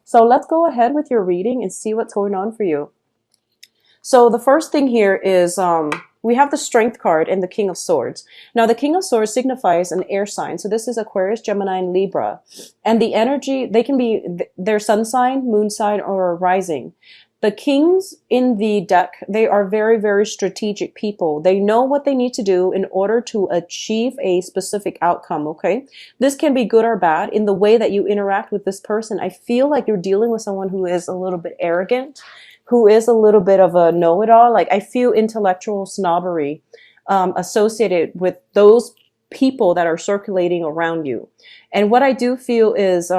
So let's go ahead with your reading and see what's going on for you. So the first thing here is we have the Strength card and the King of Swords. Now the King of Swords signifies an air sign. So this is Aquarius, Gemini, and Libra. And the energy, they can be their sun sign, moon sign, or rising. The kings in the deck, they are very, very strategic people. They know what they need to do in order to achieve a specific outcome, okay? This can be good or bad. In the way that you interact with this person, I feel like you're dealing with someone who is a little bit arrogant, who is a little bit of a know-it-all. Like, I feel intellectual snobbery associated with those people that are circulating around you. And what I do feel is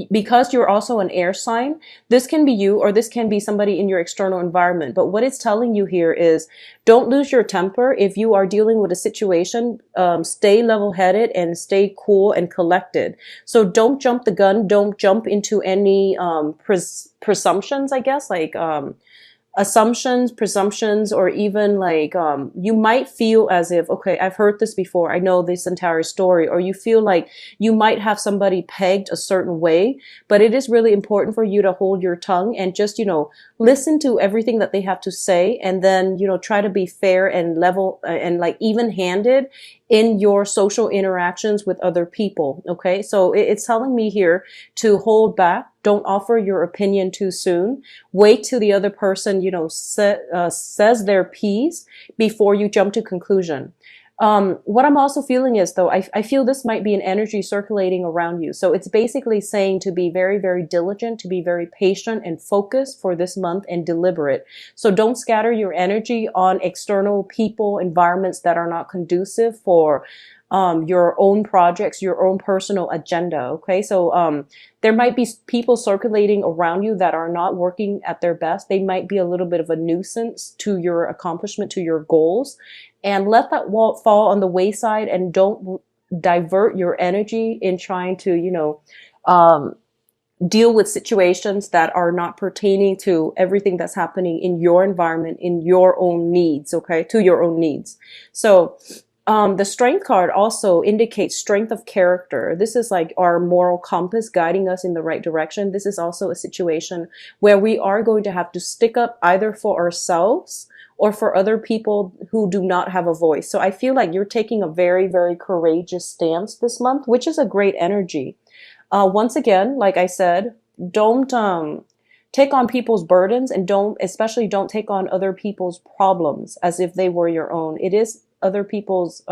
because you're also an air sign, this can be you or this can be somebody in your external environment. But what it's telling you here is don't lose your temper. If you are dealing with a situation, stay level-headed and stay cool and collected. So don't jump the gun. Don't jump into any presumptions, I guess, like assumptions, presumptions, or even like you might feel as if, okay, I've heard this before, I know this entire story, or you feel like you might have somebody pegged a certain way, but it is really important for you to hold your tongue and just, listen to everything that they have to say, and then, try to be fair and level and like even-handed in your social interactions with other people. Okay, so it's telling me here to hold back. Don't offer your opinion too soon. Wait till the other person, says their piece before you jump to conclusion. What I'm also feeling is, though, I feel this might be an energy circulating around you. So it's basically saying to be very, very diligent, to be very patient and focused for this month and deliberate. So don't scatter your energy on external people, environments that are not conducive for your own projects, your own personal agenda. Okay. So, there might be people circulating around you that are not working at their best. They might be a little bit of a nuisance to your accomplishment, to your goals, and let that fall on the wayside and don't divert your energy in trying to, deal with situations that are not pertaining to everything that's happening in your environment, in your own needs. Okay. To your own needs. So, the Strength card also indicates strength of character. This is like our moral compass guiding us in the right direction. This is also a situation where we are going to have to stick up either for ourselves or for other people who do not have a voice. So I feel like you're taking a very, very courageous stance this month, which is a great energy. Once again, like I said, don't take on people's burdens, and especially don't take on other people's problems as if they were your own. It is other people's,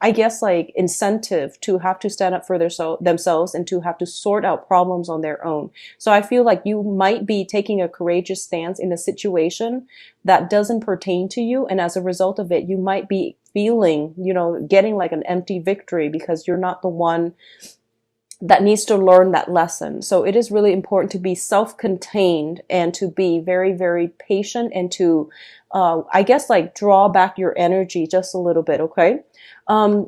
I guess, like incentive to have to stand up for themselves and to have to sort out problems on their own. So I feel like you might be taking a courageous stance in a situation that doesn't pertain to you. And as a result of it, you might be feeling, getting like an empty victory because you're not the one that needs to learn that lesson. So it is really important to be self-contained and to be very, very patient and to, I guess, like draw back your energy just a little bit. Okay.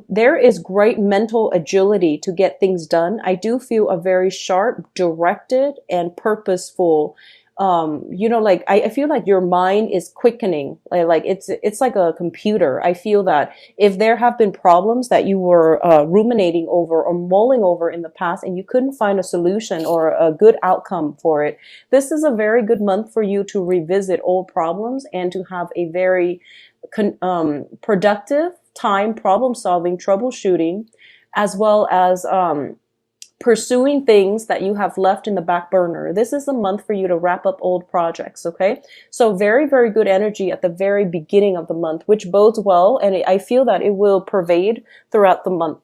There is great mental agility to get things done. I do feel a very sharp, directed, and purposeful, like I feel like your mind is quickening. Like it's like a computer. I feel that if there have been problems that you were ruminating over or mulling over in the past and you couldn't find a solution or a good outcome for it, this is a very good month for you to revisit old problems and to have a very productive time problem solving, troubleshooting, as well as pursuing things that you have left in the back burner. This is the month for you to wrap up old projects, okay? So very, very good energy at the very beginning of the month, which bodes well, and I feel that it will pervade throughout the month.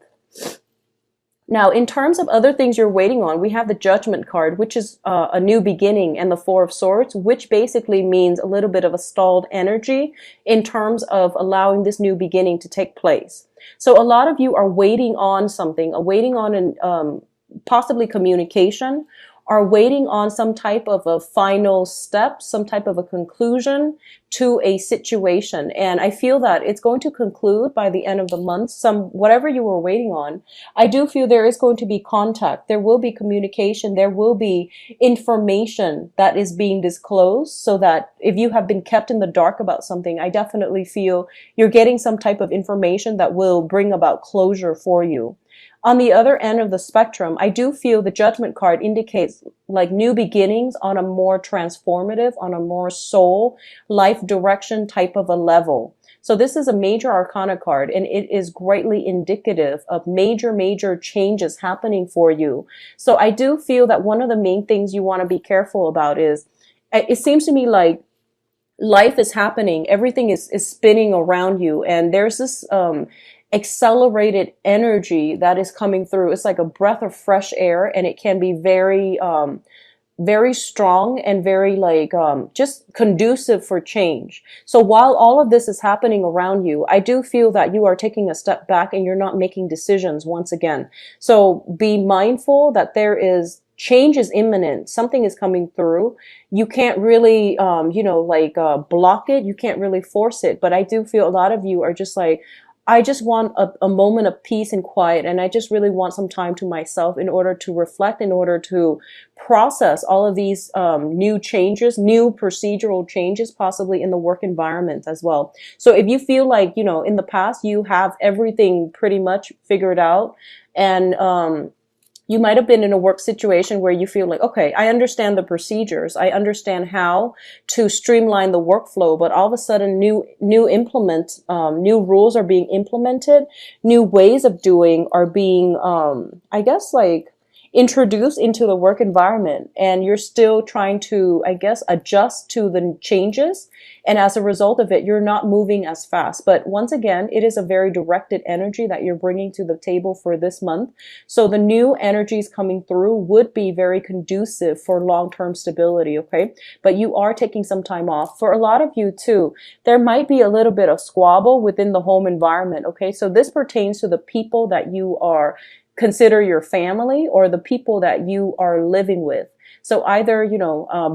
Now, in terms of other things you're waiting on, we have the Judgment card, which is a new beginning, and the Four of Swords, which basically means a little bit of a stalled energy in terms of allowing this new beginning to take place. So a lot of you are waiting on something, waiting on an possibly communication, are waiting on some type of a final step, some type of a conclusion to a situation. And I feel that it's going to conclude by the end of the month, whatever you were waiting on. I do feel there is going to be contact. There will be communication. There will be information that is being disclosed, so that if you have been kept in the dark about something, I definitely feel you're getting some type of information that will bring about closure for you. On the other end of the spectrum, I do feel the Judgment card indicates like new beginnings on a more transformative, on a more soul, life direction type of a level. So this is a major arcana card, and it is greatly indicative of major changes happening for you. So I do feel that one of the main things you want to be careful about is, it seems to me like life is happening, everything is spinning around you, and there's this accelerated energy that is coming through. It's like a breath of fresh air, and it can be very strong and very like just conducive for change. So while all of this is happening around you, I do feel that you are taking a step back and you're not making decisions once again. So be mindful that there is change is imminent. Something is coming through. You can't really, block it. You can't really force it. But I do feel a lot of you are just like, I just want a moment of peace and quiet, and I just really want some time to myself in order to reflect, in order to process all of these new changes, new procedural changes, possibly in the work environment as well. So if you feel like, in the past you have everything pretty much figured out, and you might have been in a work situation where you feel like, okay, I understand the procedures. I understand how to streamline the workflow, but all of a sudden new rules are being implemented. New ways of doing are being, introduced into the work environment, and you're still trying to, adjust to the changes. And as a result of it, you're not moving as fast. But once again, it is a very directed energy that you're bringing to the table for this month. So the new energies coming through would be very conducive for long-term stability, okay? But you are taking some time off. For a lot of you too, there might be a little bit of squabble within the home environment, okay? So this pertains to the people that you are consider your family, or the people that you are living with. So either,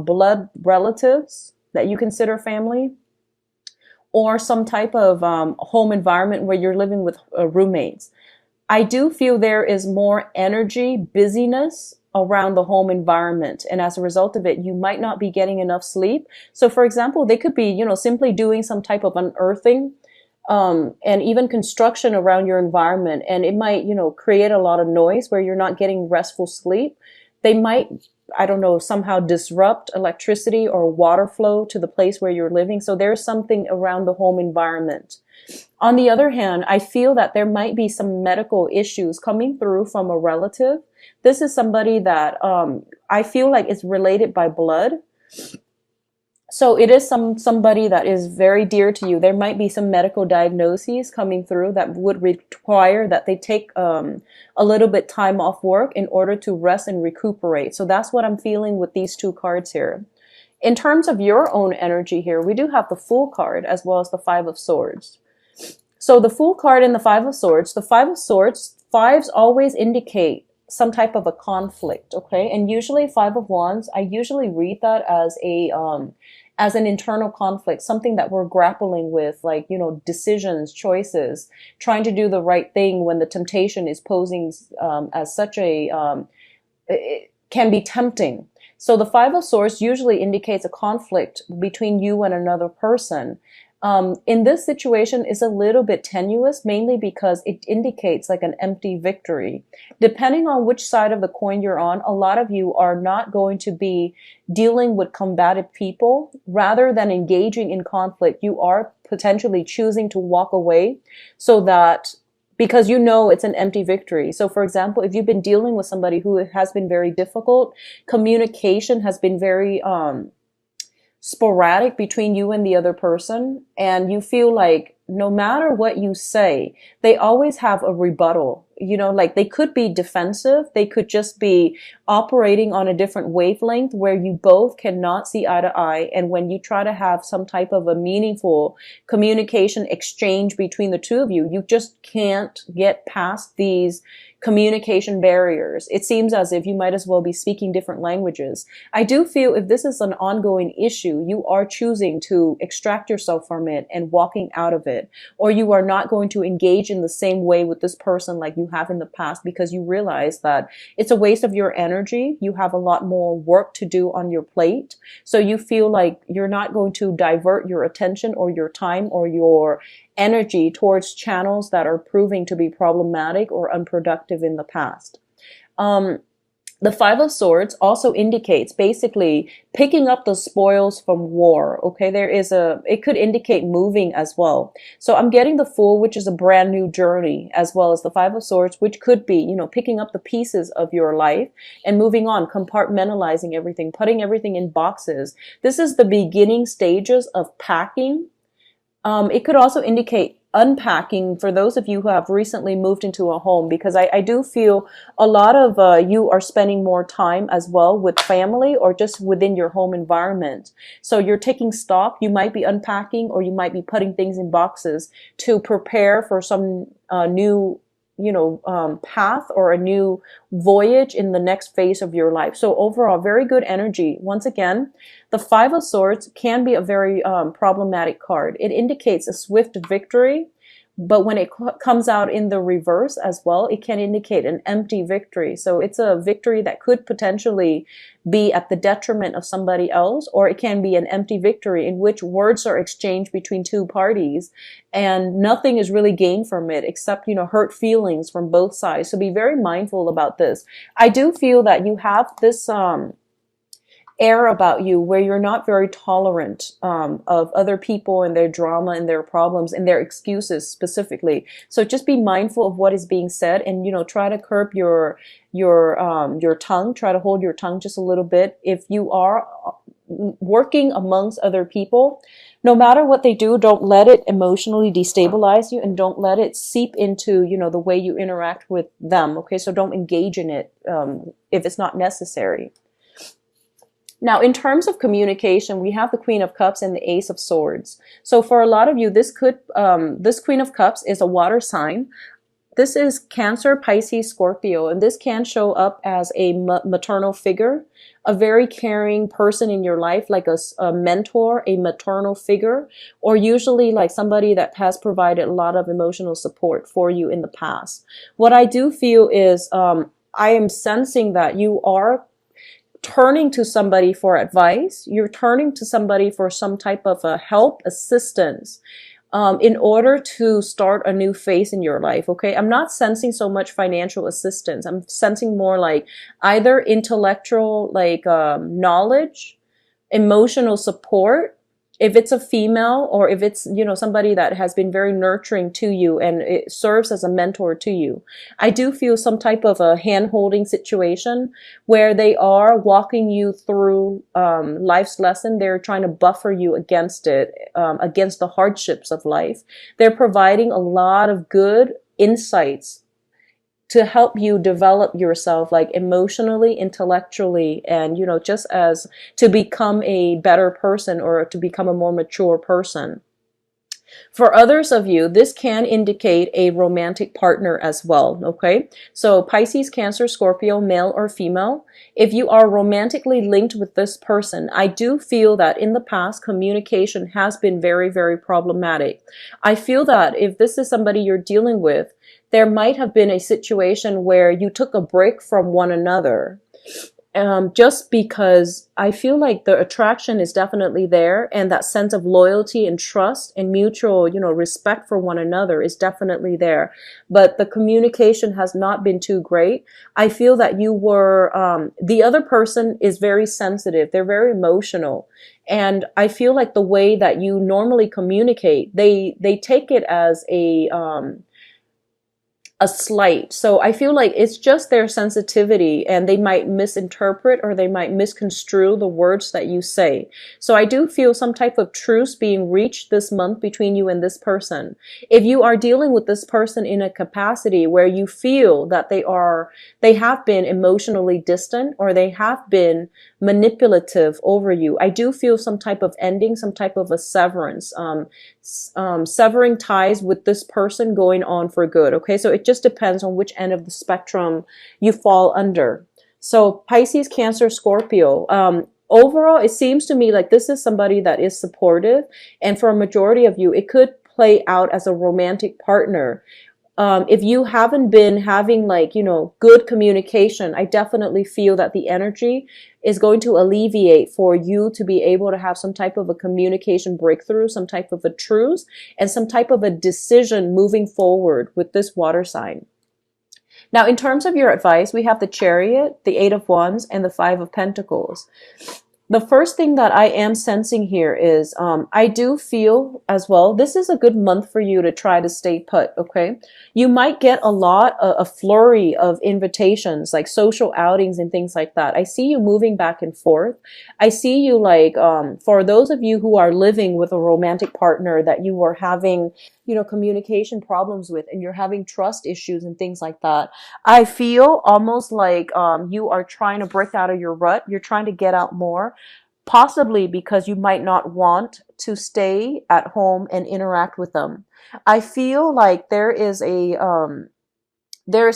blood relatives that you consider family, or some type of home environment where you're living with roommates. I do feel there is more energy, busyness around the home environment. And as a result of it, you might not be getting enough sleep. So for example, they could be, simply doing some type of unearthing, and even construction around your environment. And it might, create a lot of noise where you're not getting restful sleep. They might, somehow disrupt electricity or water flow to the place where you're living. So there's something around the home environment. On the other hand, I feel that there might be some medical issues coming through from a relative. This is somebody that, I feel like is related by blood. So it is somebody that is very dear to you. There might be some medical diagnoses coming through that would require that they take a little bit time off work in order to rest and recuperate. So that's what I'm feeling with these two cards here. In terms of your own energy here, we do have the Fool card as well as the Five of Swords. So the Fool card and the Five of Swords, fives always indicate some type of a conflict, okay? And usually Five of Wands, I usually read that as an internal conflict, something that we're grappling with, like, decisions, choices, trying to do the right thing when the temptation is posing as such it can be tempting. So the Five of Swords usually indicates a conflict between you and another person. In this situation is a little bit tenuous, mainly because it indicates like an empty victory. Depending on which side of the coin you're on, a lot of you are not going to be dealing with combative people. Rather than engaging in conflict, you are potentially choosing to walk away so that, because it's an empty victory. So for example, if you've been dealing with somebody who has been very difficult, communication has been very, sporadic between you and the other person, and you feel like no matter what you say, they always have a rebuttal. Like they could be defensive. They could just be operating on a different wavelength where you both cannot see eye to eye. And when you try to have some type of a meaningful communication exchange between the two of you, you just can't get past these communication barriers. It seems as if you might as well be speaking different languages. I do feel if this is an ongoing issue, you are choosing to extract yourself from it and walking out of it, or you are not going to engage in the same way with this person like you have in the past, because you realize that it's a waste of your energy. You have a lot more work to do on your plate. So you feel like you're not going to divert your attention or your time or your energy towards channels that are proving to be problematic or unproductive in the past. The Five of Swords also indicates basically picking up the spoils from war. Okay, it could indicate moving as well. So I'm getting the Fool, which is a brand new journey, as well as the Five of Swords, which could be, you know, picking up the pieces of your life and moving on, compartmentalizing everything, putting everything in boxes. This is the beginning stages of packing. It could also indicate unpacking for those of you who have recently moved into a home, because I do feel a lot of you are spending more time as well with family or just within your home environment. So you're taking stock, you might be unpacking, or you might be putting things in boxes to prepare for some new path or a new voyage in the next phase of your life. So overall, very good energy. Once again, the Five of Swords can be a very problematic card. It indicates a swift victory, but when it comes out in the reverse as well, it can indicate an empty victory. So it's a victory that could potentially be at the detriment of somebody else, or it can be an empty victory in which words are exchanged between two parties and nothing is really gained from it except, hurt feelings from both sides. So be very mindful about this. I do feel that you have this air about you where you're not very tolerant of other people and their drama and their problems and their excuses specifically. So just be mindful of what is being said, and try to curb your tongue. Try to hold your tongue just a little bit. If you are working amongst other people, no matter what they do, don't let it emotionally destabilize you, and don't let it seep into the way you interact with them. Okay, so don't engage in it if it's not necessary. Now, in terms of communication, we have the Queen of Cups and the Ace of Swords. So for a lot of you, this Queen of Cups is a water sign. This is Cancer, Pisces, Scorpio, and this can show up as a maternal figure, a very caring person in your life, like a mentor, a maternal figure, or usually like somebody that has provided a lot of emotional support for you in the past. What I do feel is I am sensing that you are turning to somebody for advice. You're turning to somebody for some type of help, assistance, in order to start a new phase in your life. Okay, I'm not sensing so much financial assistance. I'm sensing more like either intellectual, like knowledge, emotional support, if it's a female, or if it's somebody that has been very nurturing to you and it serves as a mentor to you. I do feel some type of a hand-holding situation where they are walking you through life's lesson. They're trying to buffer you against it, against the hardships of life. They're providing a lot of good insights to help you develop yourself, like emotionally, intellectually, and just as to become a better person or to become a more mature person. For others of you, this can indicate a romantic partner as well, okay? So Pisces, Cancer, Scorpio, male or female, if you are romantically linked with this person, I do feel that in the past, communication has been very, very problematic. I feel that if this is somebody you're dealing with, there might have been a situation where you took a break from one another. Just because I feel like the attraction is definitely there, and that sense of loyalty and trust and mutual, respect for one another is definitely there. But the communication has not been too great. I feel that you were, the other person is very sensitive. They're very emotional. And I feel like the way that you normally communicate, they take it as a slight. So I feel like it's just their sensitivity, and they might misinterpret or they might misconstrue the words that you say. So I do feel some type of truce being reached this month between you and this person. If you are dealing with this person in a capacity where you feel that they have been emotionally distant, or they have been manipulative over you, I do feel some type of ending, some type of a severance, severing ties with this person going on for good. Okay, so it just depends on which end of the spectrum you fall under. So Pisces, Cancer, Scorpio, overall, it seems to me like this is somebody that is supportive, and for a majority of you, it could play out as a romantic partner. If you haven't been having like, good communication, I definitely feel that the energy is going to alleviate for you to be able to have some type of a communication breakthrough, some type of a truce, and some type of a decision moving forward with this water sign. Now, in terms of your advice, we have the Chariot, the Eight of Wands, and the Five of Pentacles. The first thing that I am sensing here is I do feel as well, this is a good month for you to try to stay put, okay? You might get a flurry of invitations, like social outings and things like that. I see you moving back and forth. I see you like, for those of you who are living with a romantic partner that you were having, communication problems with, and you're having trust issues and things like that. I feel almost like you are trying to break out of your rut. You're trying to get out more, possibly because you might not want to stay at home and interact with them. I feel like there is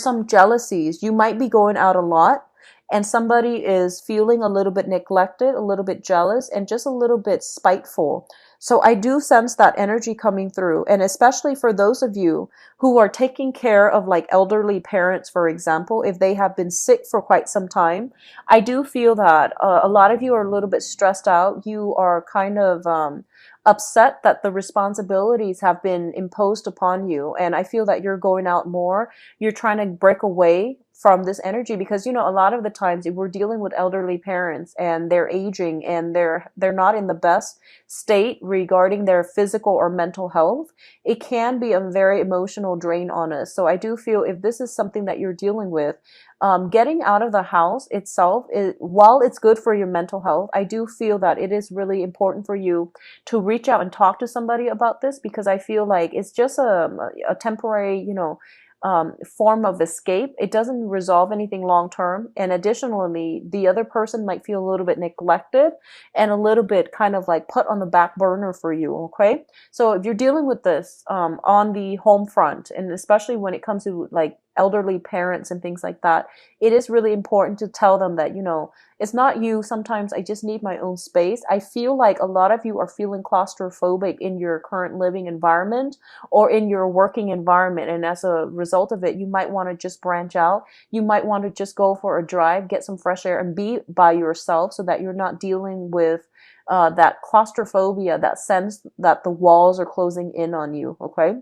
some jealousies. You might be going out a lot, and somebody is feeling a little bit neglected, a little bit jealous, and just a little bit spiteful. So I do sense that energy coming through. And especially for those of you who are taking care of like elderly parents, for example, if they have been sick for quite some time, I do feel that a lot of you are a little bit stressed out. You are kind of upset that the responsibilities have been imposed upon you. And I feel that you're going out more. You're trying to break away from this energy because, a lot of the times if we're dealing with elderly parents and they're aging and they're not in the best state regarding their physical or mental health, it can be a very emotional drain on us. So I do feel if this is something that you're dealing with, getting out of the house itself, while it's good for your mental health, I do feel that it is really important for you to reach out and talk to somebody about this, because I feel like it's just a temporary, form of escape. It doesn't resolve anything long term. And additionally, the other person might feel a little bit neglected and a little bit kind of like put on the back burner for you. Okay. So if you're dealing with this, on the home front, and especially when it comes to like elderly parents and things like that, it is really important to tell them that, it's not you. Sometimes I just need my own space. I feel like a lot of you are feeling claustrophobic in your current living environment or in your working environment. And as a result of it, you might want to just branch out. You might want to just go for a drive, get some fresh air, and be by yourself so that you're not dealing with that claustrophobia, that sense that the walls are closing in on you. Okay.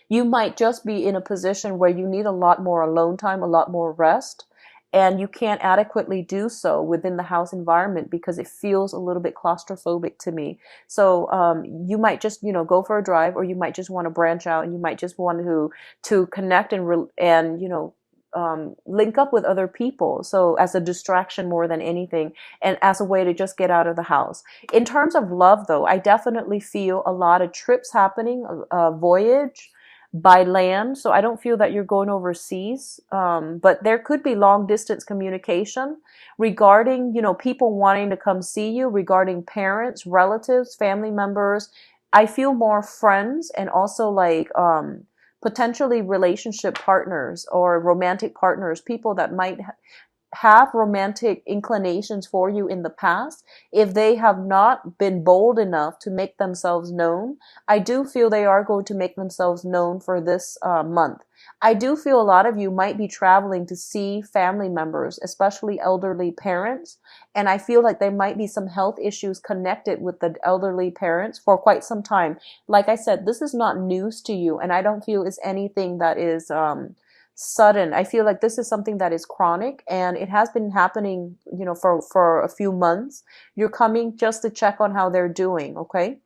You might just be in a position where you need a lot more alone time, a lot more rest, and you can't adequately do so within the house environment because it feels a little bit claustrophobic to me. So you might just, go for a drive, or you might just want to branch out, and you might just want to connect and link up with other people. So as a distraction more than anything, and as a way to just get out of the house. In terms of love, though, I definitely feel a lot of trips happening, a voyage by land. So I don't feel that you're going overseas, but there could be long distance communication regarding, people wanting to come see you, regarding parents, relatives, family members. I feel more friends, and also like potentially relationship partners or romantic partners, people that might have romantic inclinations for you in the past. If they have not been bold enough to make themselves known, I do feel they are going to make themselves known for this month. I do feel a lot of you might be traveling to see family members, especially elderly parents. And I feel like there might be some health issues connected with the elderly parents for quite some time. Like I said, this is not news to you, and I don't feel it's anything that is sudden. I feel like this is something that is chronic, and it has been happening, for a few months. You're coming just to check on how they're doing, okay?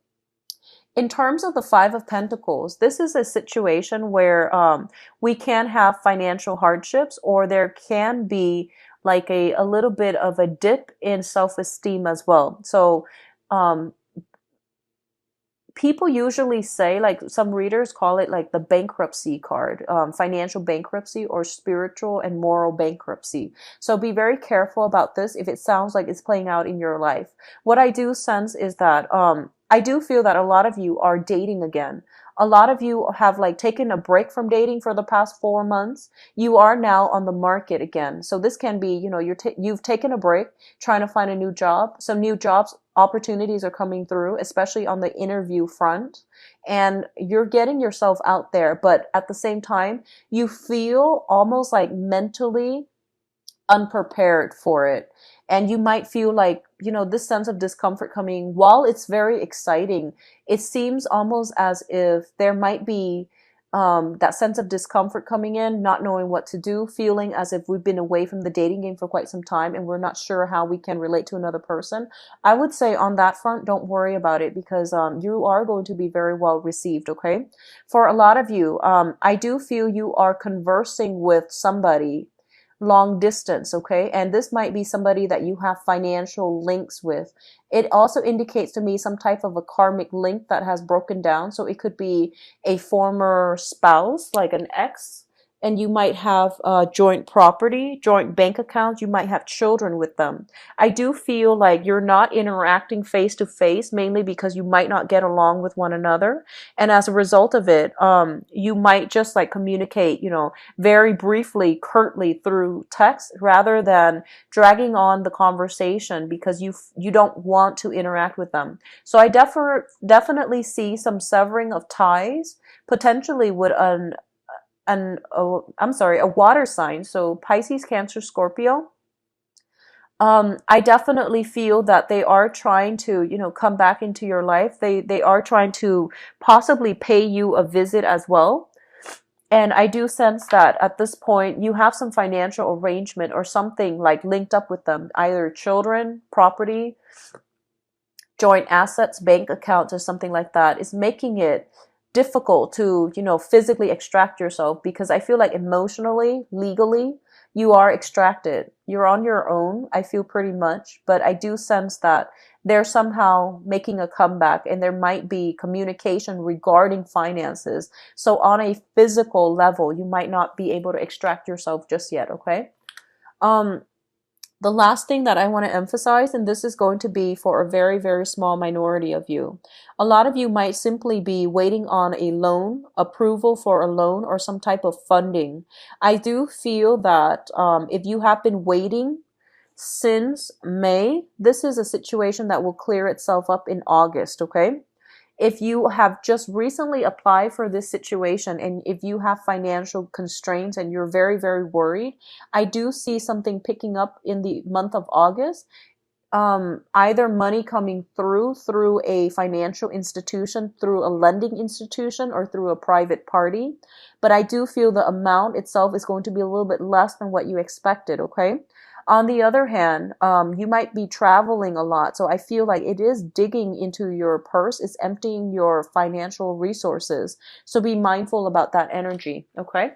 In terms of the Five of Pentacles, this is a situation where we can have financial hardships, or there can be like a little bit of a dip in self-esteem as well. So people usually say, like some readers call it like the bankruptcy card, financial bankruptcy or spiritual and moral bankruptcy. So be very careful about this if it sounds like it's playing out in your life. What I do sense is that I do feel that a lot of you are dating again. A lot of you have like taken a break from dating for the past 4 months. You are now on the market again. So this can be, you know, you've taken a break trying to find a new job. Some new jobs opportunities are coming through, especially on the interview front. And you're getting yourself out there, but at the same time, you feel almost like mentally unprepared for it. And you might feel like, you know, this sense of discomfort coming, while it's very exciting, it seems almost as if there might be that sense of discomfort coming in, not knowing what to do, feeling as if we've been away from the dating game for quite some time and we're not sure how we can relate to another person. I would say on that front, don't worry about it because you are going to be very well received, okay? For a lot of you, I do feel you are conversing with somebody long distance, okay? And this might be somebody that you have financial links with. It also indicates to me some type of a karmic link that has broken down. So it could be a former spouse, like an ex, and you might have joint property, joint bank accounts. You might have children with them. I do feel like you're not interacting face to face, mainly because you might not get along with one another. And as a result of it, you might just like communicate, you know, very briefly, curtly through text rather than dragging on the conversation because you don't want to interact with them. So I definitely see some severing of ties, potentially with a water sign. So Pisces, Cancer, Scorpio. I definitely feel that they are trying to, you know, come back into your life. They are trying to possibly pay you a visit as well. And I do sense that at this point you have some financial arrangement or something like linked up with them, either children, property, joint assets, bank accounts, or something like that is making it difficult to, you know, physically extract yourself because I feel like emotionally, legally, you are extracted. You're on your own, I feel pretty much, but I do sense that they're somehow making a comeback and there might be communication regarding finances. So on a physical level, you might not be able to extract yourself just yet, okay? Um, the last thing that I want to emphasize, and this is going to be for a very, very small minority of you. A lot of you might simply be waiting on a loan, approval for a loan, or some type of funding. I do feel that if you have been waiting since May, this is a situation that will clear itself up in August, okay? If you have just recently applied for this situation and if you have financial constraints and you're very, very worried, I do see something picking up in the month of August. Either money coming through a financial institution, through a lending institution, or through a private party. But I do feel the amount itself is going to be a little bit less than what you expected, okay? On the other hand, you might be traveling a lot. So I feel like it is digging into your purse. It's emptying your financial resources. So be mindful about that energy, okay?